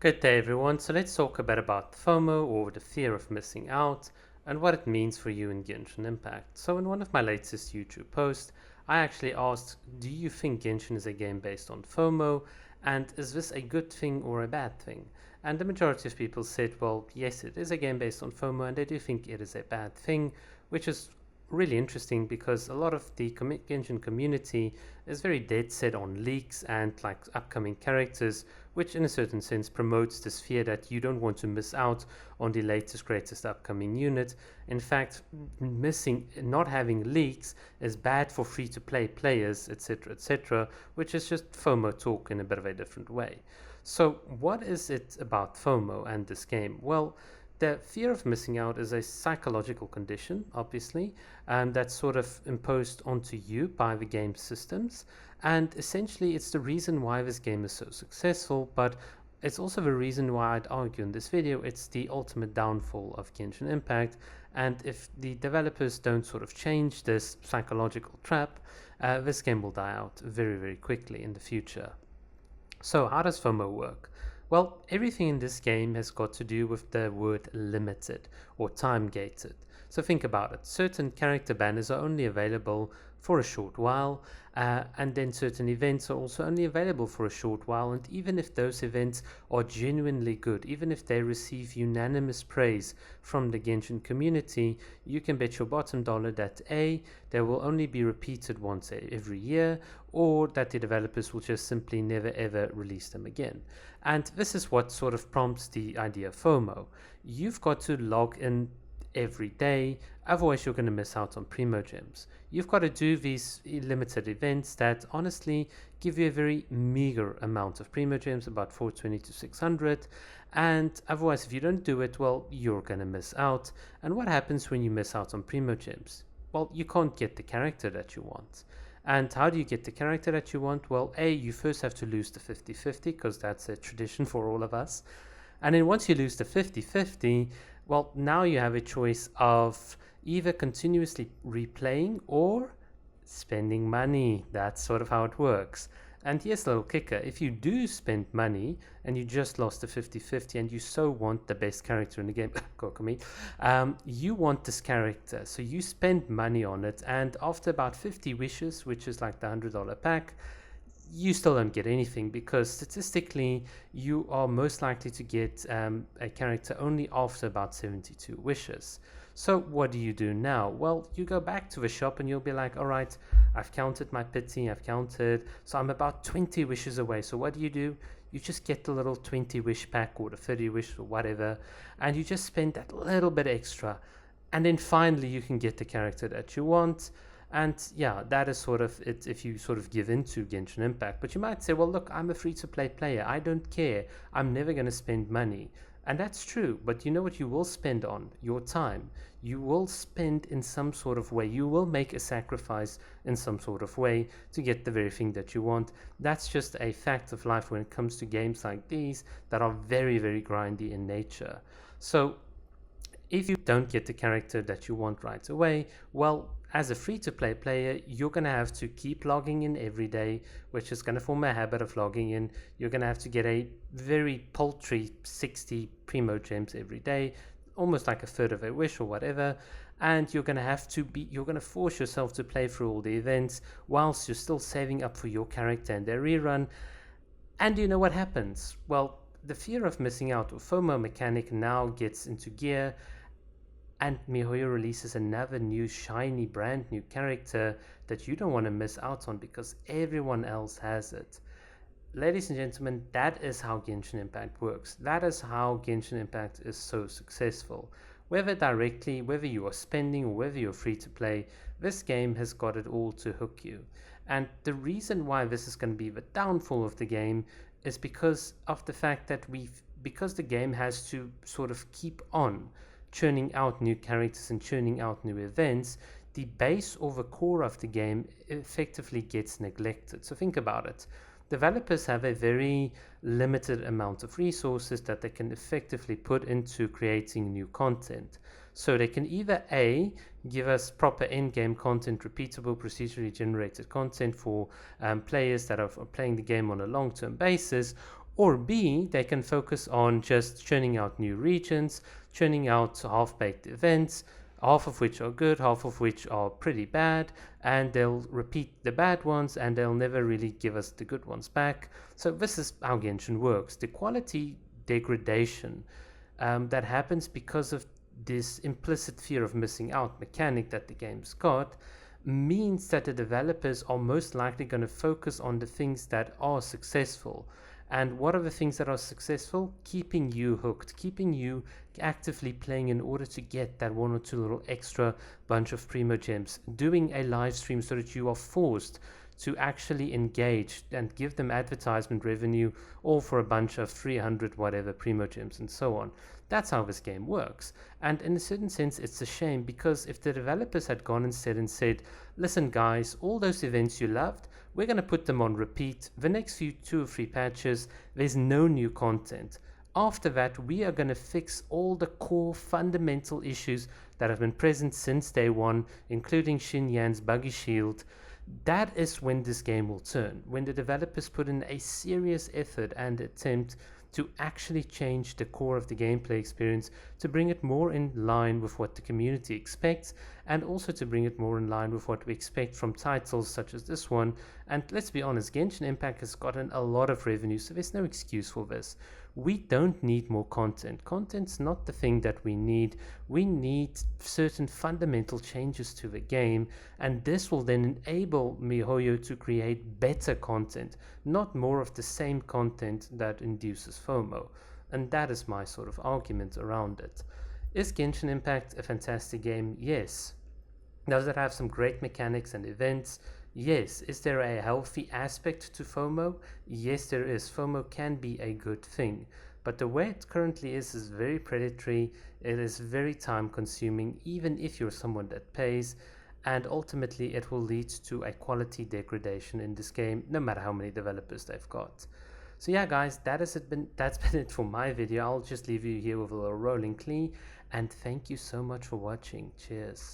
Good day, everyone. So let's talk a bit about FOMO, or the fear of missing out, and what it means for you in Genshin Impact. So in one of my latest YouTube posts, I actually asked, do you think Genshin is a game based on FOMO, and is this a good thing or a bad thing? And the majority of people said, well, yes, it is a game based on FOMO, and they do think it is a bad thing, which is really interesting because a lot of the Genshin community is very dead set on leaks and like upcoming characters, which in a certain sense promotes this fear that you don't want to miss out on the latest greatest upcoming unit. In fact, not having leaks is bad for free to play players, etc., which is just FOMO talk in a bit of a different way. So what is it about FOMO and this game? Well, the fear of missing out is a psychological condition, obviously, that's sort of imposed onto you by the game systems. And essentially, it's the reason why this game is so successful, but it's also the reason why I'd argue in this video it's the ultimate downfall of Genshin Impact. And if the developers don't sort of change this psychological trap, this game will die out very, very quickly in the future. So how does FOMO work? Well, everything in this game has got to do with the word limited or time gated. So think about it. Certain character banners are only available for a short while, and then certain events are also only available for a short while. And even if those events are genuinely good, even if they receive unanimous praise from the Genshin community, you can bet your bottom dollar that A, they will only be repeated once every year, or that the developers will just simply never ever release them again. And this is what sort of prompts the idea of FOMO. You've got to log in every day, otherwise you're going to miss out on primo gems. You've got to do these limited events that honestly give you a very meager amount of primo gems, about 420 to 600, and otherwise if you don't do it, well, you're going to miss out. And what happens when you miss out on primo gems? Well, you can't get the character that you want. And how do you get the character that you want? Well, A, you first have to lose the 50-50, because that's a tradition for all of us. And then once you lose the 50-50, well, now you have a choice of either continuously replaying or spending money. That's sort of how it works. And here's a little kicker. If you do spend money and you just lost the 50-50 and you so want the best character in the game, you want this character. So you spend money on it, and after about 50 wishes, which is like the $100 pack, you still don't get anything, because statistically you are most likely to get a character only after about 72 wishes. So what do you do now? Well, you go back to the shop and you'll be like, all right, I've counted my pity, I've counted, so I'm about 20 wishes away. So what do? You just get the little 20 wish pack or the 30 wish or whatever, and you just spend that little bit extra, and then finally you can get the character that you want. And yeah, that is sort of it if you sort of give into Genshin Impact. But you might say, well, look, I'm a free-to-play player. I don't care. I'm never going to spend money. And that's true. But you know what you will spend on? Your time. You will spend in some sort of way. You will make a sacrifice in some sort of way to get the very thing that you want. That's just a fact of life when it comes to games like these that are very, very grindy in nature. So if you don't get the character that you want right away, well, as a free-to-play player, you're going to have to keep logging in every day, which is going to form a habit of logging in. You're going to have to get a very paltry 60 primo gems every day, almost like a third of a wish or whatever. And you're going to force yourself to play through all the events whilst you're still saving up for your character and their rerun. And you know what happens? Well, the fear of missing out, or FOMO mechanic, now gets into gear, and MiHoYo releases another new shiny brand new character that you don't want to miss out on because everyone else has it. Ladies and gentlemen, that is how Genshin Impact works. That is how Genshin Impact is so successful. Whether directly, whether you are spending, or whether you're free to play, this game has got it all to hook you. And the reason why this is going to be the downfall of the game is because of the fact that because the game has to sort of keep on churning out new characters and churning out new events, the base or the core of the game effectively gets neglected. So think about it. Developers have a very limited amount of resources that they can effectively put into creating new content. So they can either A, give us proper in-game content, repeatable, procedurally generated content for players that are playing the game on a long-term basis, Or B, they can focus on just churning out new regions, churning out half-baked events, half of which are good, half of which are pretty bad, and they'll repeat the bad ones and they'll never really give us the good ones back. So this is how Genshin works. The quality degradation that happens because of this implicit fear of missing out mechanic that the game's got means that the developers are most likely going to focus on the things that are successful. And what are the things that are successful? Keeping you hooked, keeping you actively playing in order to get that one or two little extra bunch of primo gems, doing a live stream so that you are forced to actually engage and give them advertisement revenue, all for a bunch of 300 whatever primo gems and so on. That's how this game works. And in a certain sense, it's a shame, because if the developers had gone instead and said, listen guys, all those events you loved, we're going to put them on repeat. The next few 2 or 3 patches, there's no new content. After that, we are going to fix all the core fundamental issues that have been present since day one, including Xin Yan's buggy shield. That is when this game will turn, when the developers put in a serious effort and attempt to actually change the core of the gameplay experience to bring it more in line with what the community expects, and also to bring it more in line with what we expect from titles such as this one. And let's be honest, Genshin Impact has gotten a lot of revenue, so there's no excuse for this. We don't need more content. Content's not the thing that we need. We need certain fundamental changes to the game, and this will then enable MiHoYo to create better content, not more of the same content that induces FOMO. And that is my sort of argument around it. Is Genshin Impact a fantastic game? Yes. Does it have some great mechanics and events? Yes. Is there a healthy aspect to FOMO? Yes, there is. FOMO can be a good thing. But the way it currently is very predatory. It is very time consuming, even if you're someone that pays. And ultimately, it will lead to a quality degradation in this game, no matter how many developers they've got. So yeah, guys, that's been it for my video. I'll just leave you here with a little rolling clee. And thank you so much for watching. Cheers.